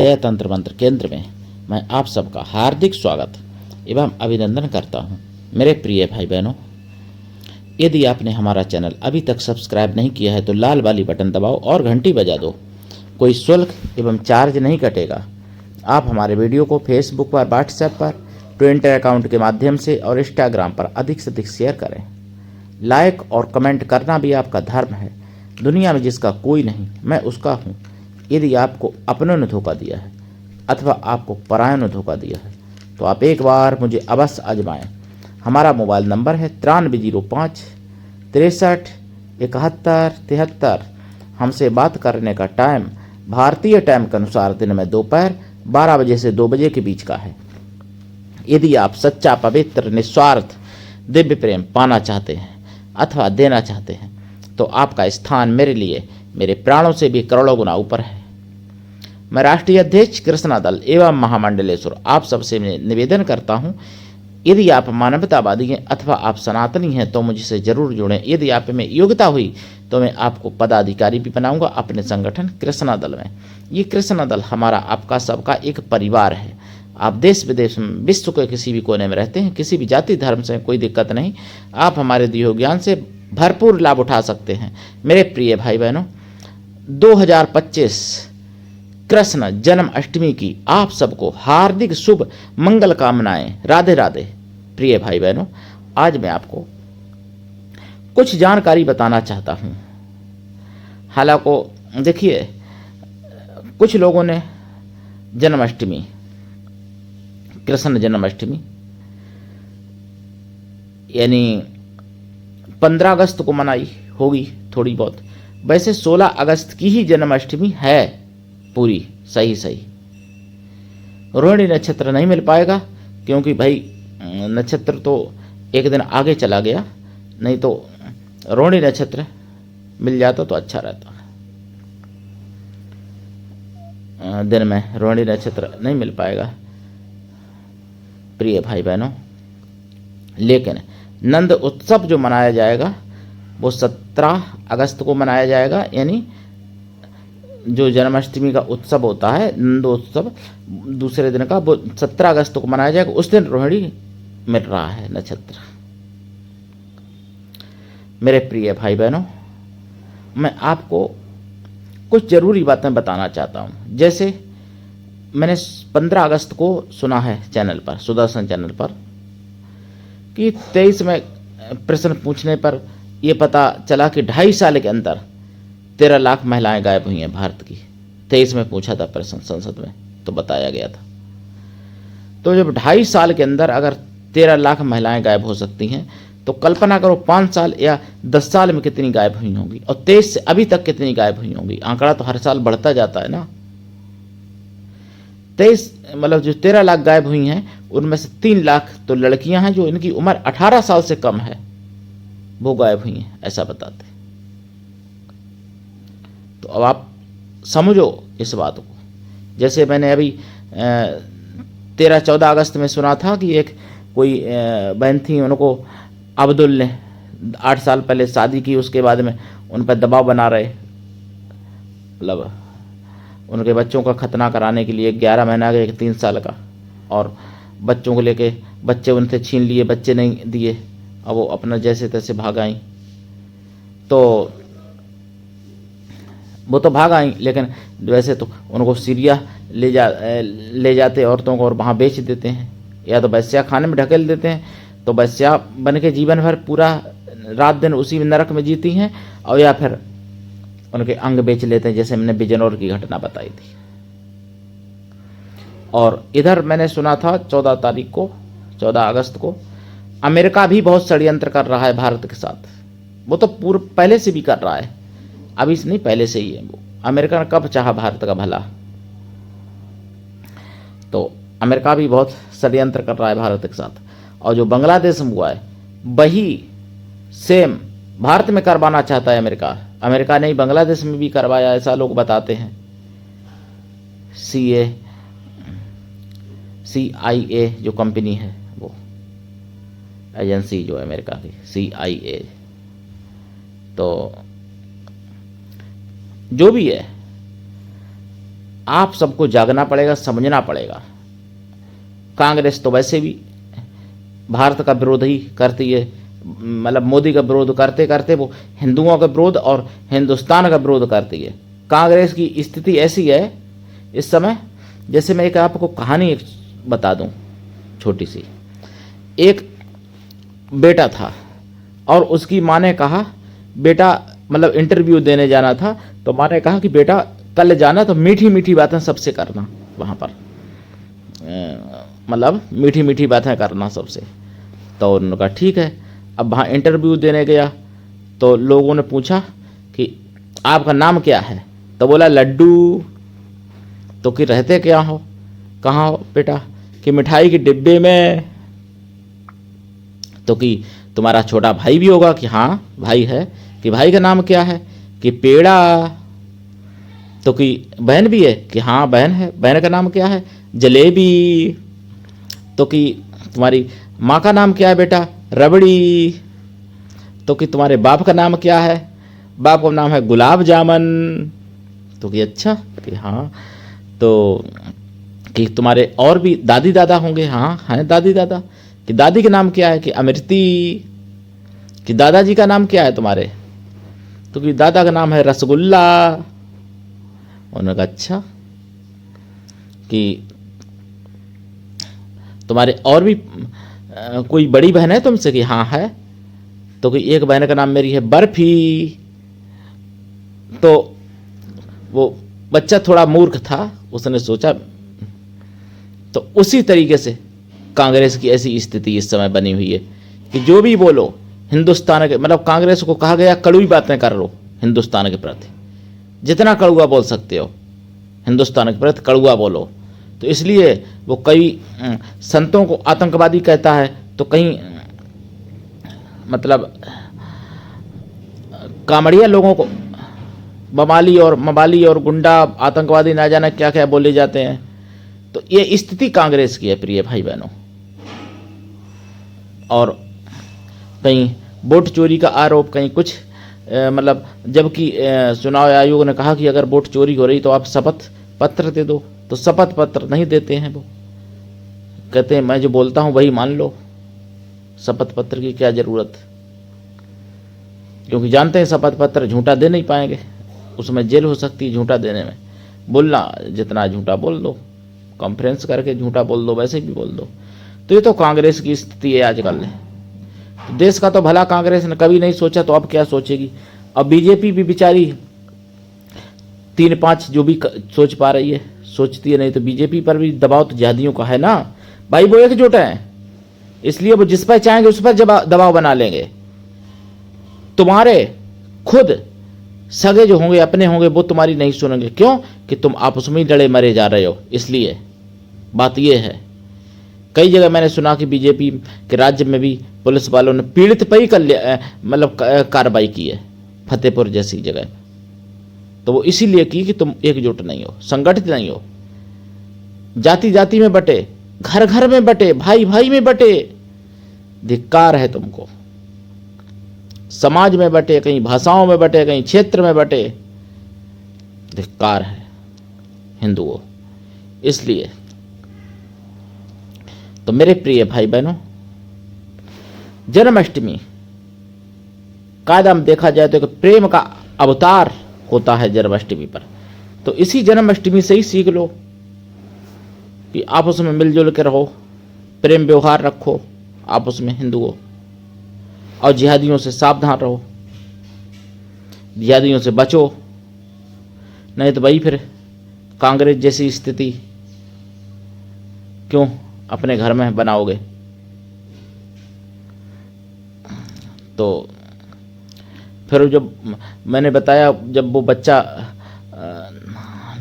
गाया तंत्र मंत्र केंद्र में मैं आप सबका हार्दिक स्वागत एवं अभिनंदन करता हूं। मेरे प्रिय भाई बहनों, यदि आपने हमारा चैनल अभी तक सब्सक्राइब नहीं किया है तो लाल वाली बटन दबाओ और घंटी बजा दो। कोई शुल्क एवं चार्ज नहीं कटेगा। आप हमारे वीडियो को फेसबुक पर, व्हाट्सएप पर, ट्विटर अकाउंट के माध्यम से और इंस्टाग्राम पर अधिक से अधिक शेयर करें। लाइक और कमेंट करना भी आपका धर्म है। दुनिया में जिसका कोई नहीं, मैं उसका हूँ। यदि आपको अपनों ने धोखा दिया है अथवा आपको परायों ने धोखा दिया है तो आप एक बार मुझे अवश्य आजमाएं। हमारा मोबाइल नंबर है 9305 63 71 73। हमसे बात करने का टाइम भारतीय टाइम के अनुसार दिन में दोपहर 12 बजे से 2 बजे के बीच का है। यदि आप सच्चा, पवित्र, निस्वार्थ दिव्य प्रेम पाना चाहते हैं अथवा देना चाहते हैं तो आपका स्थान मेरे लिए मेरे प्राणों से भी करोड़ों गुना ऊपर है। मैं राष्ट्रीय अध्यक्ष कृष्णा दल एवं महामंडलेश्वर आप सबसे निवेदन करता हूं, यदि आप मानवतावादी हैं अथवा आप सनातनी हैं तो मुझसे जरूर जुड़ें। यदि आप में योग्यता हुई तो मैं आपको पदाधिकारी भी बनाऊंगा अपने संगठन कृष्णा दल में। ये कृष्णा दल हमारा, आपका, सबका एक परिवार है। आप देश विदेश में, विश्व के किसी भी कोने में रहते हैं, किसी भी जाति धर्म से कोई दिक्कत नहीं, आप हमारे दिए ज्ञान से भरपूर लाभ उठा सकते हैं। मेरे प्रिय भाई बहनों, 2025 कृष्ण जन्माष्टमी की आप सबको हार्दिक शुभ मंगल कामनाएं। राधे राधे। प्रिय भाई बहनों, आज मैं आपको कुछ जानकारी बताना चाहता हूं। हालांकि देखिए, कुछ लोगों ने जन्माष्टमी, कृष्ण जन्माष्टमी यानी 15 अगस्त को मनाई होगी थोड़ी बहुत। वैसे 16 अगस्त की ही जन्माष्टमी है पूरी सही। रोहिणी नक्षत्र नहीं मिल पाएगा क्योंकि भाई नक्षत्र तो एक दिन आगे चला गया, नहीं तो रोहिणी नक्षत्र मिल जाता तो अच्छा रहता। दिन में रोहिणी नक्षत्र नहीं मिल पाएगा प्रिय भाई बहनों। लेकिन नंद उत्सव जो मनाया जाएगा वो 17 अगस्त को मनाया जाएगा। यानी जो जन्माष्टमी का उत्सव होता है, नंद उत्सव, दूसरे दिन का, वो 17 अगस्त को मनाया जाएगा। उस दिन रोहिणी मिल रहा है नक्षत्र। मेरे प्रिय भाई बहनों, मैं आपको कुछ जरूरी बातें बताना चाहता हूं। जैसे मैंने 15 अगस्त को सुना है चैनल पर, सुदर्शन चैनल पर, कि 23 में प्रश्न पूछने पर यह पता चला कि 2.5 साल के अंदर 13 लाख महिलाएं गायब हुई हैं भारत की। 23 में पूछा था प्रश्न संसद में, तो बताया गया था। तो जब 2.5 साल के अंदर अगर 13 लाख महिलाएं गायब हो सकती हैं तो कल्पना करो 5 साल या 10 साल में कितनी गायब हुई होंगी, और 23 से अभी तक कितनी गायब हुई होंगी। आंकड़ा तो हर साल बढ़ता जाता है ना। 23 मतलब जो 13 लाख गायब हुई हैं उनमें से 3 लाख तो लड़कियां हैं जो इनकी उम्र 18 साल से कम है, वो गायब हुई हैं, ऐसा बताते। तो अब आप समझो इस बात को। जैसे मैंने अभी 13-14 अगस्त में सुना था कि एक कोई बहन थी, उनको अब्दुल ने 8 साल पहले शादी की, उसके बाद में उन पर दबाव बना रहे, मतलब उनके बच्चों का खतना कराने के लिए। 11 महीना का, एक 3 साल का, और बच्चों को लेके बच्चे उनसे छीन लिए, बच्चे नहीं दिए, अब वो अपना जैसे तैसे भाग आई। तो वो तो भाग आई, लेकिन वैसे तो उनको सीरिया ले जाते औरतों को और वहाँ बेच देते हैं, या तो वैश्या खाने में ढकेल देते हैं, तो वैश्या बन के जीवन भर पूरा रात दिन उसी नरक में जीती हैं, और या फिर उनके अंग बेच लेते हैं, जैसे मैंने बिजनौर की घटना बताई थी। और इधर मैंने सुना था 14 अगस्त को अमेरिका भी बहुत षड्यंत्र कर रहा है भारत के साथ। वो तो पहले से भी कर रहा है, अभी से नहीं, पहले से ही है। वो अमेरिका ने कब चाहा भारत का भला, तो अमेरिका भी बहुत षड्यंत्र कर रहा है भारत के साथ। और जो बांग्लादेश में हुआ है वही सेम भारत में करवाना चाहता है अमेरिका। अमेरिका ने बांग्लादेश में भी करवाया, ऐसा लोग बताते हैं। CIA जो कंपनी है, वो एजेंसी जो है अमेरिका की, CIA। तो जो भी है, आप सबको जागना पड़ेगा, समझना पड़ेगा। कांग्रेस तो वैसे भी भारत का विरोध ही करती है, मतलब मोदी का विरोध करते करते वो हिंदुओं का विरोध और हिंदुस्तान का विरोध करती है। कांग्रेस की स्थिति ऐसी है इस समय, जैसे मैं एक आपको कहानी एक बता दूं छोटी सी। एक बेटा था और उसकी माँ ने कहा, बेटा मतलब इंटरव्यू देने जाना था, तो माँ ने कहा कि बेटा कल जाना तो मीठी मीठी बातें सबसे करना, वहाँ पर मतलब मीठी मीठी बातें करना सबसे। तो उन्होंने कहा ठीक है। अब वहाँ इंटरव्यू देने गया तो लोगों ने पूछा कि आपका नाम क्या है, तो बोला लड्डू। तो कि रहते क्या हो, कहाँ हो बेटा, कि मिठाई के डिब्बे में। तो कि तुम्हारा छोटा भाई भी होगा, कि हाँ भाई है, कि भाई का नाम क्या है, कि पेड़ा। तो कि बहन भी है, कि हाँ बहन है, बहन का नाम क्या है, जलेबी। तो कि तुम्हारी माँ का नाम क्या है बेटा, रबड़ी। तो कि तुम्हारे बाप का नाम क्या है, बाप का नाम है गुलाब जामुन। तो कि अच्छा, कि हाँ। तो कि तुम्हारे और भी दादी दादा होंगे, हाँ हैं दादी दादा। कि दादी का नाम क्या है, कि अमृति। कि दादाजी का नाम क्या है तुम्हारे, तो कि दादा का नाम है रसगुल्ला। उन्होंने कहा अच्छा, कि तुम्हारे और भी कोई बड़ी बहन है तुमसे, कि हाँ है। तो कि एक बहन का नाम मेरी है बर्फी। तो वो बच्चा थोड़ा मूर्ख था, उसने सोचा। तो उसी तरीके से कांग्रेस की ऐसी स्थिति इस समय बनी हुई है कि जो भी बोलो हिंदुस्तान के, मतलब कांग्रेस को कहा गया कड़वी बातें कर लो हिंदुस्तान के प्रति, जितना कड़वा बोल सकते हो हिंदुस्तान के प्रति कड़वा बोलो। तो इसलिए वो कई संतों को आतंकवादी कहता है, तो कहीं मतलब कामड़िया लोगों को मवाली और गुंडा आतंकवादी ना जाने क्या क्या बोले जाते हैं। तो ये स्थिति कांग्रेस की है प्रिय भाई बहनों। और कहीं वोट चोरी का आरोप, कहीं कुछ मतलब, जबकि चुनाव आयोग ने कहा कि अगर वोट चोरी हो रही तो आप शपथ पत्र दे दो, तो शपथ पत्र नहीं देते हैं। वो कहते हैं मैं जो बोलता हूं वही मान लो, शपथ पत्र की क्या जरूरत, क्योंकि जानते हैं शपथ पत्र झूठा दे नहीं पाएंगे, उसमें जेल हो सकती है झूठा देने में। बोलना जितना झूठा बोल दो, कॉन्फ्रेंस करके झूठा बोल दो, वैसे भी बोल दो। तो ये तो कांग्रेस की स्थिति है आजकल। तो देश का तो भला कांग्रेस ने कभी नहीं सोचा, तो अब क्या सोचेगी। अब बीजेपी भी बेचारी 3-5 जो भी सोच पा रही है सोचती है, नहीं तो बीजेपी पर भी दबाव तो जिहादियों का है ना भाई, वो एकजुट है, इसलिए वो जिस पर चाहेंगे उस पर दबाव बना लेंगे। तुम्हारे खुद सगे जो होंगे, अपने होंगे, वो तुम्हारी नहीं सुनेंगे। क्यों? कि तुम आपस में ही लड़े मरे जा रहे हो, इसलिए बात यह है। कई जगह मैंने सुना कि बीजेपी के राज्य में भी पुलिस वालों ने पीड़ित पर ही मतलब कार्रवाई की है, फतेहपुर जैसी जगह। तो वो इसीलिए की कि तुम एकजुट नहीं हो, संगठित नहीं हो, जाति जाति में बटे, घर घर में बटे, भाई भाई में बटे। धिक्कार है तुमको। समाज में बटे, कहीं भाषाओं में बटे, कहीं क्षेत्र में बटे, धिक्कार है हिंदुओं। इसलिए तो मेरे प्रिय भाई बहनों, जन्माष्टमी कायदम देखा जाए तो प्रेम का अवतार होता है जन्माष्टमी पर। तो इसी जन्माष्टमी से ही सीख लो कि आपस में मिलजुल के रहो, प्रेम व्यवहार रखो आपस में हिंदुओं, और जिहादियों से सावधान रहो, जिहादियों से बचो, नहीं तो भाई फिर कांग्रेस जैसी स्थिति क्यों अपने घर में बनाओगे। तो फिर जब मैंने बताया, जब वो बच्चा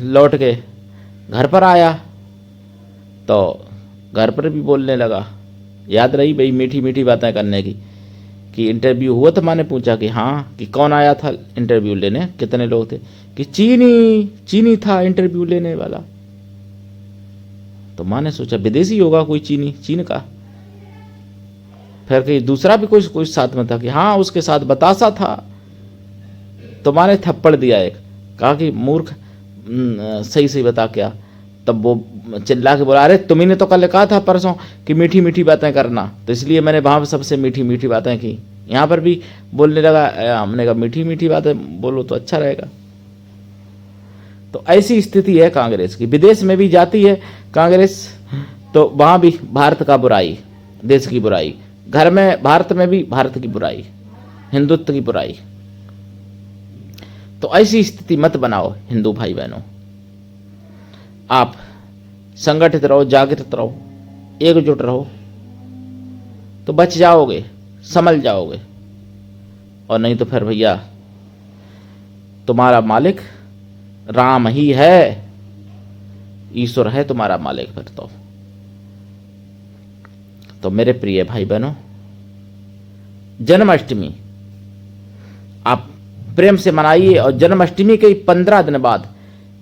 लौट के घर पर आया तो घर पर भी बोलने लगा, याद रही भाई मीठी मीठी बातें करने की। कि इंटरव्यू हुआ तो मैंने पूछा कि हाँ, कि कौन आया था इंटरव्यू लेने, कितने लोग थे, कि चीनी था इंटरव्यू लेने वाला। तो माँ ने सोचा विदेशी होगा कोई, चीन का। फिर कहीं दूसरा भी कोई साथ में था, कि हाँ उसके साथ बतासा था। तो माँ ने थप्पड़ दिया एक, कहा कि मूर्ख, सही सही बता क्या। तब वो चिल्ला के बोला, अरे तुम्ही ने तो कल कहा था परसों कि मीठी मीठी बातें करना, तो इसलिए मैंने वहाँ पर सबसे मीठी मीठी बातें की। यहाँ पर भी बोलने लगा। हमने कहा मीठी मीठी बातें बोलो तो अच्छा रहेगा। तो ऐसी स्थिति है कांग्रेस की। विदेश में भी जाती है कांग्रेस तो वहाँ भी भारत का बुराई, देश की बुराई। घर में भारत में भी भारत की बुराई, हिंदुत्व की बुराई। तो ऐसी स्थिति मत बनाओ हिंदू भाई बहनों। आप संगठित रहो, जागृत रहो, एकजुट रहो, तो बच जाओगे, संभल जाओगे। और नहीं तो फिर भैया तुम्हारा मालिक राम ही है, ईश्वर है तुम्हारा मालिक फिर तो मेरे प्रिय भाई बहनों, जन्माष्टमी आप प्रेम से मनाइए। और जन्माष्टमी के 15 दिन बाद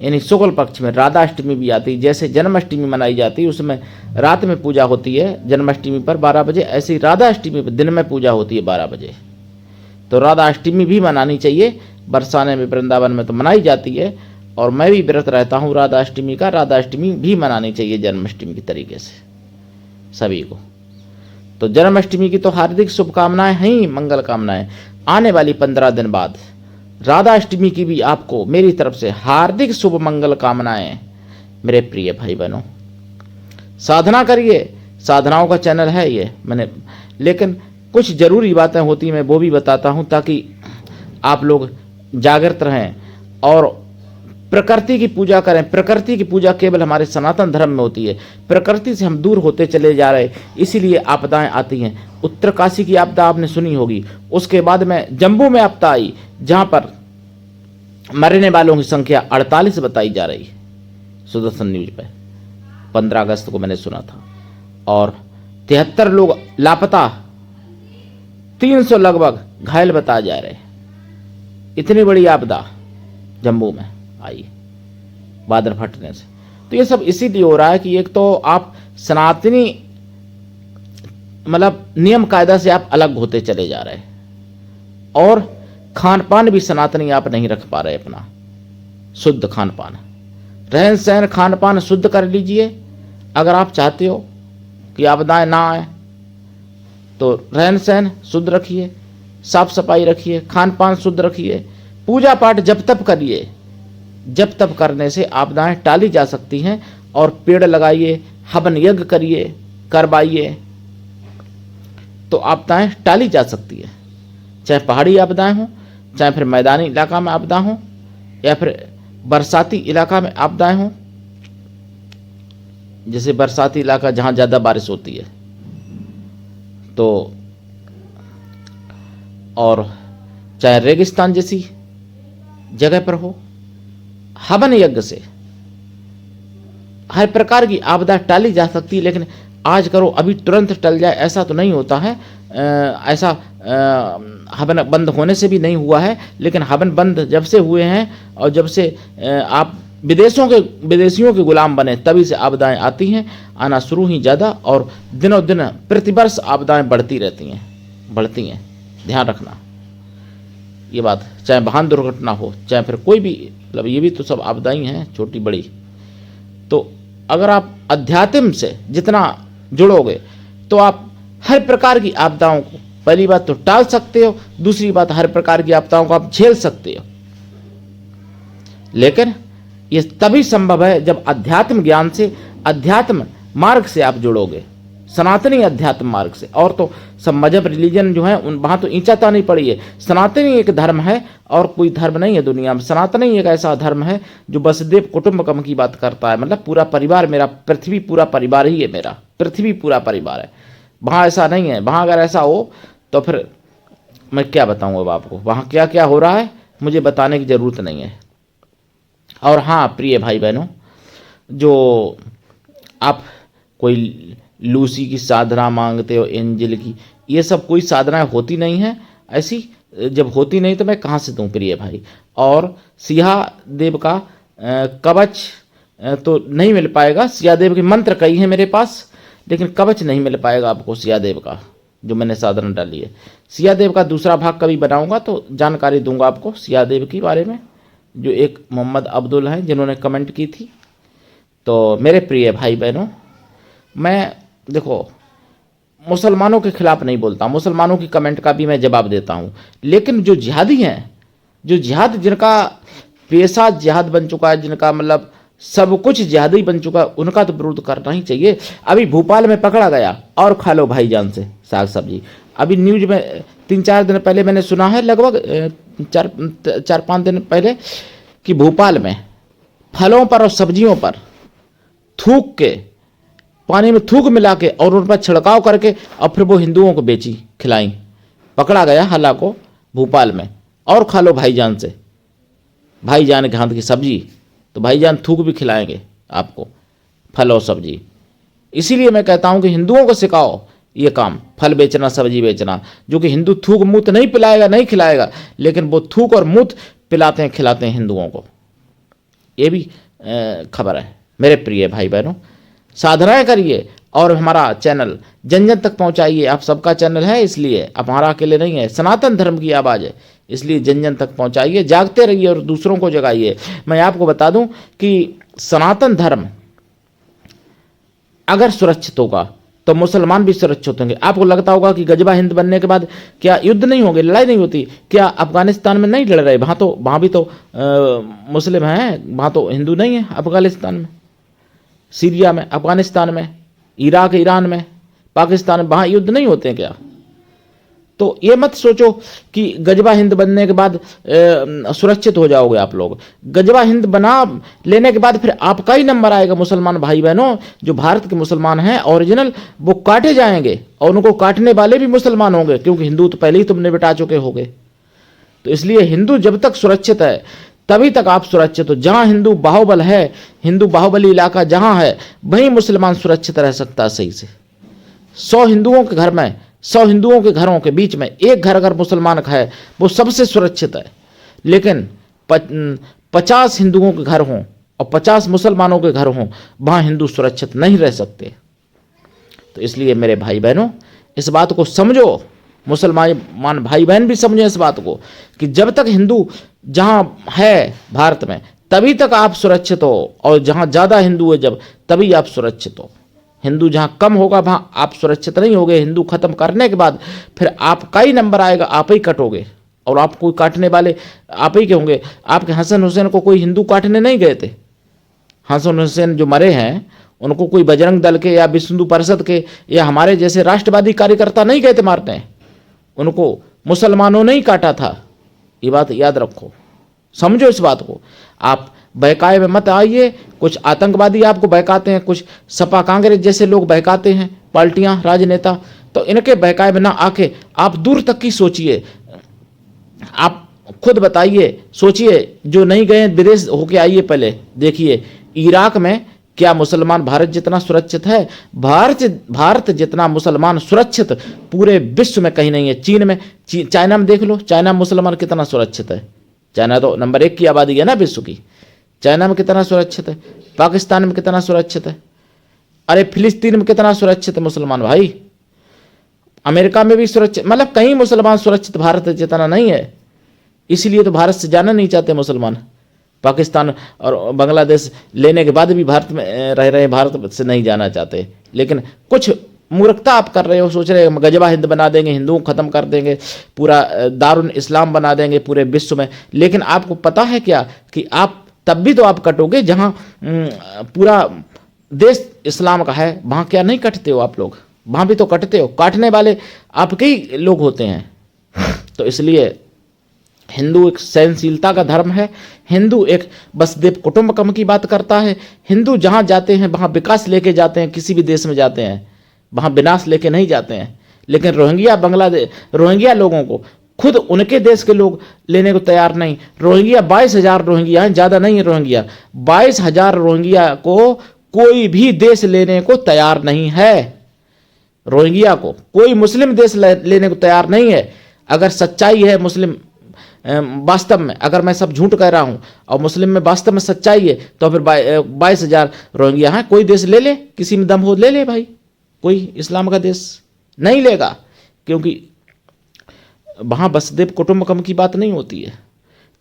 यानी शुक्ल पक्ष में राधाष्टमी भी आती है। जैसे जन्माष्टमी मनाई जाती है उसमें रात में पूजा होती है जन्माष्टमी पर 12 बजे, ऐसे ही राधाष्टमी पर दिन में पूजा होती है 12 बजे। तो राधाष्टमी भी मनानी चाहिए। बरसाने में, वृंदावन में तो मनाई जाती है, और मैं भी व्रत रहता हूँ राधाष्टमी का। राधाष्टमी भी मनानी चाहिए जन्माष्टमी की तरीके से सभी को। तो जन्माष्टमी की तो हार्दिक शुभकामनाएं हैं ही, मंगल कामनाएं। आने वाली 15 दिन बाद राधाष्टमी की भी आपको मेरी तरफ से हार्दिक शुभ मंगल कामनाएं मेरे प्रिय भाई बहनों। साधना करिए, साधनाओं का चैनल है ये मैंने, लेकिन कुछ जरूरी बातें होती हैं मैं वो भी बताता हूं ताकि आप लोग जागृत रहें और प्रकृति की पूजा करें। प्रकृति की पूजा केवल हमारे सनातन धर्म में होती है। प्रकृति से हम दूर होते चले जा रहे, इसीलिए आपदाएं आती हैं। उत्तरकाशी की आपदा आपने सुनी होगी, उसके बाद में जम्मू में आपदा आई जहां पर मरने वालों की संख्या 48 बताई जा रही है सुदर्शन न्यूज पे। 15 अगस्त को मैंने सुना था, और 73 लोग लापता, 300 लगभग घायल बताए जा रहे। इतनी बड़ी आपदा जम्मू में आई बादल फटने से। तो ये सब इसीलिए हो रहा है कि एक तो आप सनातनी मतलब नियम कायदा से आप अलग होते चले जा रहे, और खान पान भी सनातनी आप नहीं रख पा रहे अपना शुद्ध खान पान। रहन सहन खान पान शुद्ध कर लीजिए। अगर आप चाहते हो कि आपदाएं ना आए तो रहन सहन शुद्ध रखिए, साफ सफाई रखिए, खान पान शुद्ध रखिए, पूजा पाठ जब तब करिए। जब तब करने से आपदाएं टाली जा सकती हैं। और पेड़ लगाइए, हवन यज्ञ करिए, करवाइए, तो आपदाएं टाली जा सकती है। चाहे पहाड़ी आपदाएं हों, चाहे फिर मैदानी इलाका में आपदा हो, या फिर बरसाती इलाका में आपदाएं हों। जैसे बरसाती इलाका जहां ज्यादा बारिश होती है तो, और चाहे रेगिस्तान जैसी जगह पर हो, हवन यज्ञ से हर प्रकार की आपदा टाली जा सकती है। लेकिन आज करो अभी तुरंत टल जाए ऐसा तो नहीं होता है। ऐसा हवन बंद होने से भी नहीं हुआ है, लेकिन हवन बंद जब से हुए हैं और जब से आप विदेशियों के गुलाम बने तभी से आपदाएं आती हैं, आना शुरू ही ज़्यादा, और दिनों दिन प्रतिवर्ष आपदाएं बढ़ती रहती हैं, बढ़ती हैं। ध्यान रखना ये बात, चाहे वाहन दुर्घटना हो, चाहे फिर कोई भी, मतलब ये भी तो सब आपदाएं हैं छोटी बड़ी। तो अगर आप अध्यात्म से जितना जुड़ोगे तो आप हर प्रकार की आपदाओं को, पहली बात तो टाल सकते हो, दूसरी बात हर प्रकार की आपदाओं को आप झेल सकते हो। लेकिन ये तभी संभव है जब अध्यात्म ज्ञान से, अध्यात्म मार्ग से आप जुड़ोगे, सनातनी अध्यात्म मार्ग से। और तो सब मजहब रिलीजन जो है उन वहां तो ईंचाता नहीं पड़ी है। सनातनी एक धर्म है और कोई धर्म नहीं है दुनिया में। सनातनी एक ऐसा धर्म है जो वसुदेव कुटुंबकम की बात करता है, मतलब पूरा परिवार मेरा, पृथ्वी पूरा परिवार ही है मेरा, पृथ्वी पूरा परिवार है। वहां ऐसा नहीं है। वहां अगर ऐसा हो तो फिर मैं क्या बताऊं अब आपको, वहां क्या क्या हो रहा है मुझे बताने की जरूरत नहीं है। और हाँ प्रिय भाई बहनों, जो आप कोई लूसी की साधना मांगते हो, एंजल की, ये सब कोई साधना होती नहीं है ऐसी। जब होती नहीं तो मैं कहाँ से दूं प्रिय भाई। और सिया देव का कवच तो नहीं मिल पाएगा। सिया देव के मंत्र कई हैं मेरे पास, लेकिन कवच नहीं मिल पाएगा आपको सिया देव का, जो मैंने साधना डाली है। सिया देव का दूसरा भाग कभी बनाऊंगा तो जानकारी दूंगा आपको सिया देव के बारे में, जो एक मोहम्मद अब्दुल हैं जिन्होंने कमेंट की थी। तो मेरे प्रिय भाई बहनों, मैं देखो मुसलमानों के खिलाफ नहीं बोलता, मुसलमानों की कमेंट का भी मैं जवाब देता हूँ, लेकिन जो जिहादी हैं, जो जिहाद जिनका पेशा जिहाद बन चुका है, जिनका मतलब सब कुछ जिहादी बन चुका है, उनका तो विरोध करना ही चाहिए। अभी भोपाल में पकड़ा गया और खा लो भाईजान से साग सब्जी। अभी न्यूज में 3-4 दिन पहले मैंने सुना है, लगभग 4-5 दिन पहले, कि भोपाल में फलों पर और सब्जियों पर थूक के, पानी में थूक मिला के और उन पर छिड़काव करके और फिर वो हिंदुओं को बेची, खिलाई। पकड़ा गया हालांकि भोपाल में, और खा लो भाईजान से, भाईजान के हाथ की सब्जी, तो भाईजान थूक भी खिलाएंगे आपको, फल और सब्जी। इसीलिए मैं कहता हूं कि हिंदुओं को सिखाओ ये काम, फल बेचना, सब्जी बेचना, जो कि हिंदू थूक मूत नहीं पिलाएगा, नहीं खिलाएगा, लेकिन वो थूक और मूत पिलाते हैं, खिलाते हैं हिंदुओं को। ये भी खबर है। मेरे प्रिय भाई बहनों, साधनाएं करिए और हमारा चैनल जन जन तक पहुंचाइए। आप सबका चैनल है, इसलिए आप हमारा अकेले नहीं है, सनातन धर्म की आवाज़ है, इसलिए जन जन तक पहुंचाइए, जागते रहिए और दूसरों को जगाइए। मैं आपको बता दूं कि सनातन धर्म अगर सुरक्षित होगा तो मुसलमान भी सुरक्षित होंगे। आपको लगता होगा कि गजबा हिंद बनने के बाद क्या युद्ध नहीं होंगे, लड़ाई नहीं होती क्या? अफगानिस्तान में नहीं लड़ रहे, वहाँ भी तो मुस्लिम हैं, वहाँ तो हिंदू नहीं है। अफगानिस्तान में, सीरिया में, अफगानिस्तान में, इराक, ईरान में, पाकिस्तान में, वहाँ युद्ध नहीं होते हैं क्या? तो ये मत सोचो कि गजबा हिंद बनने के बाद सुरक्षित हो जाओगे आप लोग। गजबा हिंद बना लेने के बाद फिर आपका ही नंबर आएगा। मुसलमान भाई बहनों, जो भारत के मुसलमान हैं ओरिजिनल, वो काटे जाएंगे और उनको काटने वाले भी मुसलमान होंगे, क्योंकि हिंदू तो पहले ही तुमने बिटा चुके होगे। तो इसलिए हिंदू जब तक सुरक्षित है तभी तक आप सुरक्षित हो। जहां हिंदू बाहुबल है, हिंदू बाहुबली इलाका जहां है, वहीं मुसलमान सुरक्षित रह सकता है सही से। 100 हिंदुओं के घर में, 100 हिंदुओं के घरों के बीच में एक घर अगर मुसलमान का है, वो सबसे सुरक्षित है। लेकिन 50 हिंदुओं के घर हों और 50 मुसलमानों के घर हों, वहां हिंदू सुरक्षित नहीं रह सकते। तो इसलिए मेरे भाई बहनों, इस बात को समझो, मुसलमान भाई बहन भी समझें इस बात को, कि जब तक हिंदू जहां है भारत में, तभी तक आप सुरक्षित हो, और जहां ज़्यादा हिंदू है जब, तभी आप सुरक्षित हो। हिंदू जहां कम होगा वहां आप सुरक्षित नहीं होगे। हिंदू खत्म करने के बाद फिर आपका ही नंबर आएगा, आप ही कटोगे, और आप कोई काटने वाले आप ही के होंगे। आपके हसन हुसैन को कोई हिंदू काटने नहीं गए थे। हसन हुसैन जो मरे हैं, उनको कोई बजरंग दल के या विश्व हिंदू परिषद के या हमारे जैसे राष्ट्रवादी कार्यकर्ता नहीं गए थे मारने, उनको मुसलमानों ने ही काटा था। ये बात याद रखो, समझो इस बात को। आप बहकाए में मत आइए। कुछ आतंकवादी आपको बहकाते हैं, कुछ सपा कांग्रेस जैसे लोग बहकाते हैं, पार्टियां, राजनेता, तो इनके बहकाए में ना आके आप दूर तक की सोचिए। आप खुद बताइए, सोचिए, जो नहीं गए विदेश होके आइए, पहले देखिए इराक में क्या मुसलमान भारत जितना सुरक्षित है? भारत जितना मुसलमान सुरक्षित पूरे विश्व में कहीं नहीं है। चीन में, चाइना में देख लो, चाइना में मुसलमान कितना सुरक्षित है। चाइना तो नंबर 1 की आबादी है ना विश्व की। चाइना में कितना सुरक्षित है, पाकिस्तान में कितना सुरक्षित है, अरे फिलिस्तीन में कितना सुरक्षित है मुसलमान भाई, अमेरिका में भी सुरक्षित, मतलब कहीं मुसलमान सुरक्षित भारत जितना नहीं है। इसीलिए तो भारत से जाना नहीं चाहते मुसलमान। पाकिस्तान और बांग्लादेश लेने के बाद भी भारत में रह रहे, भारत से नहीं जाना चाहते। लेकिन कुछ मूर्खता आप कर रहे हो, सोच रहे हो गजबा हिंद बना देंगे, हिंदुओं को खत्म कर देंगे, पूरा दारुल इस्लाम बना देंगे पूरे विश्व में। लेकिन आपको पता है क्या कि आप तब भी तो आप कटोगे जहां पूरा देश इस्लाम का है, वहां क्या नहीं कटते हो आप लोग? वहां भी तो कटते हो। काटने वाले आपके ही लोग होते हैं। तो इसलिए हिंदू एक सहनशीलता का धर्म है। हिंदू एक वसुधैव कुटुंबकम की बात करता है। हिंदू जहां जाते हैं वहां विकास लेके जाते हैं। किसी भी देश में जाते हैं वहां विनाश लेके नहीं जाते हैं। लेकिन रोहिंग्या, बांग्लादेश, रोहिंग्या लोगों को खुद उनके देश के लोग लेने को तैयार नहीं। रोहिंग्या 22,000 रोहिंग्या हैं, ज़्यादा नहीं है रोहिंग्या। 22,000 रोहिंग्या को कोई भी देश लेने को तैयार नहीं है। रोहिंग्या को कोई मुस्लिम देश लेने को तैयार नहीं है। अगर सच्चाई है मुस्लिम वास्तव में, अगर मैं सब झूठ कह रहा हूं और मुस्लिम में वास्तव में सच्चाई है, तो फिर 22,000 रोहिंग्या हैं, कोई देश ले ले, किसी में दम हो ले ले भाई। कोई इस्लाम का देश नहीं लेगा, क्योंकि वहां वसुधैव कुटुंबकम की बात नहीं होती है।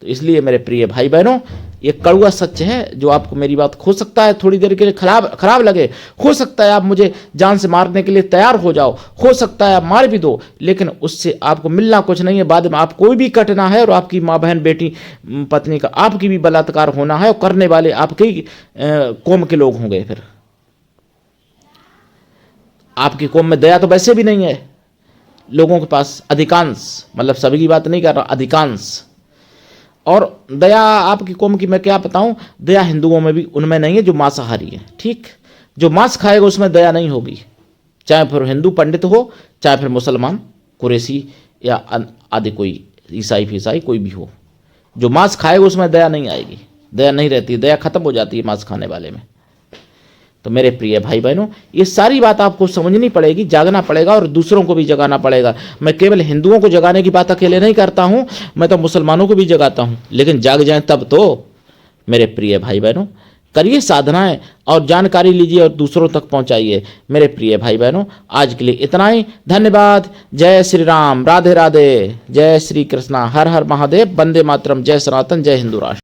तो इसलिए मेरे प्रिय भाई बहनों, ये कड़वा सच है जो आपको मेरी बात हो सकता है थोड़ी देर के लिए खराब लगे, हो सकता है आप मुझे जान से मारने के लिए तैयार हो जाओ, हो सकता है आप मार भी दो, लेकिन उससे आपको मिलना कुछ नहीं है। बाद में आप कोई भी कटना है और आपकी माँ बहन बेटी पत्नी का आपकी भी बलात्कार होना है और करने वाले आपके ही कौम के लोग होंगे। फिर आपकी कौम में दया तो वैसे भी नहीं है लोगों के पास, अधिकांश, मतलब सभी की बात नहीं कर रहा, अधिकांश। और दया आपकी कौम की मैं क्या बताऊं, दया हिंदुओं में भी उनमें नहीं है जो मांसाहारी है। ठीक, जो मांस खाएगा उसमें दया नहीं होगी, चाहे फिर हिंदू पंडित हो, चाहे फिर मुसलमान कुरैशी या आदि कोई ईसाई फीसाई कोई भी हो। जो मांस खाएगा उसमें दया नहीं आएगी, दया नहीं रहती, दया खत्म हो जाती है मांस खाने वाले में। तो मेरे प्रिय भाई बहनों, ये सारी बात आपको समझनी पड़ेगी, जागना पड़ेगा और दूसरों को भी जगाना पड़ेगा। मैं केवल हिंदुओं को जगाने की बात अकेले नहीं करता हूं, मैं तो मुसलमानों को भी जगाता हूं, लेकिन जाग जाएं तब तो। मेरे प्रिय भाई बहनों, करिए साधनाएं और जानकारी लीजिए और दूसरों तक पहुंचाइए। मेरे प्रिय भाई बहनों, आज के लिए इतना ही। धन्यवाद। जय श्री राम, राधे राधे, जय श्री कृष्णा, हर हर महादेव, वंदे मातरम, जय सनातन, जय हिंदू राष्ट्र।